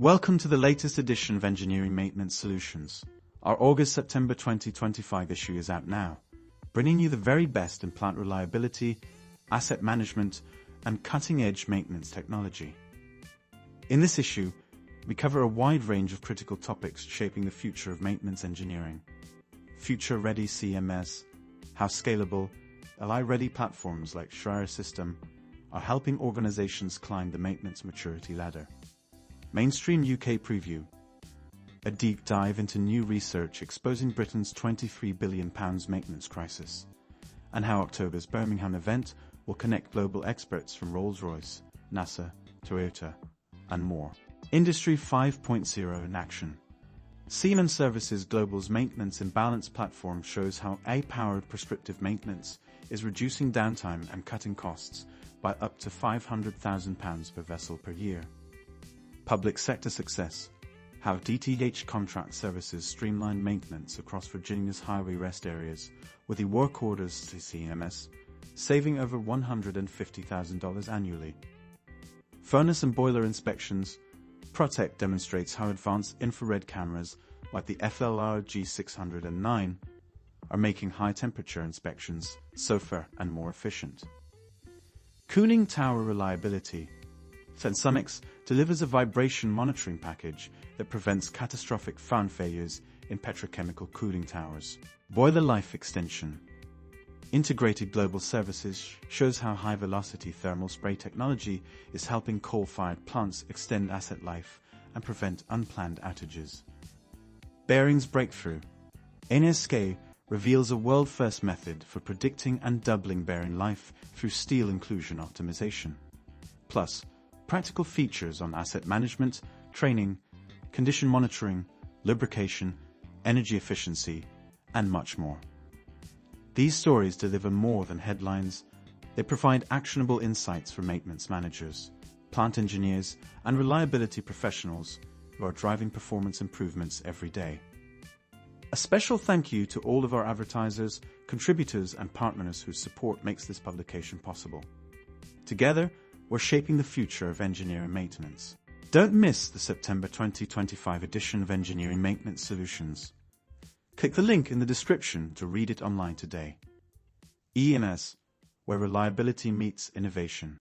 Welcome to the latest edition of Engineering Maintenance Solutions. Our August-September 2025 issue is out now, bringing you the very best in plant reliability, asset management, and cutting-edge maintenance technology. In this issue, we cover a wide range of critical topics shaping the future of maintenance engineering. Future-ready CMMS, how scalable, LI-ready platforms like FLIR system are helping organizations climb the maintenance maturity ladder. Mainstream UK preview. A deep dive into new research exposing Britain's £23 billion maintenance crisis, and how October's Birmingham event will connect global experts from Rolls-Royce, NASA, Toyota, and more. Industry 5.0 in action. Siemens Services Global's maintenance imbalance platform shows how AI-powered prescriptive maintenance is reducing downtime and cutting costs by up to £500,000 per vessel per year. Public sector success. How DTH contract services streamline maintenance across Virginia's highway rest areas with eWorkOrders to CMMS, saving over $150,000 annually. Furnace and boiler inspections. Protect demonstrates how advanced infrared cameras like the FLIR G609 are making high-temperature inspections safer and more efficient. Cooling tower reliability. CMMS delivers a vibration monitoring package that prevents catastrophic fan failures in petrochemical cooling towers. Boiler life extension. Integrated Global Services shows how high-velocity thermal spray technology is helping coal-fired plants extend asset life and prevent unplanned outages. Bearings breakthrough. NSK reveals a world-first method for predicting and doubling bearing life through steel inclusion optimization. Plus, practical features on asset management, training, condition monitoring, lubrication, energy efficiency, and much more. These stories deliver more than headlines. They provide actionable insights for maintenance managers, plant engineers, and reliability professionals who are driving performance improvements every day. A special thank you to all of our advertisers, contributors, and partners whose support makes this publication possible. Together, we're shaping the future of engineering maintenance. Don't miss the September 2025 edition of Engineering Maintenance Solutions. Click the link in the description to read it online today. EMS, where reliability meets innovation.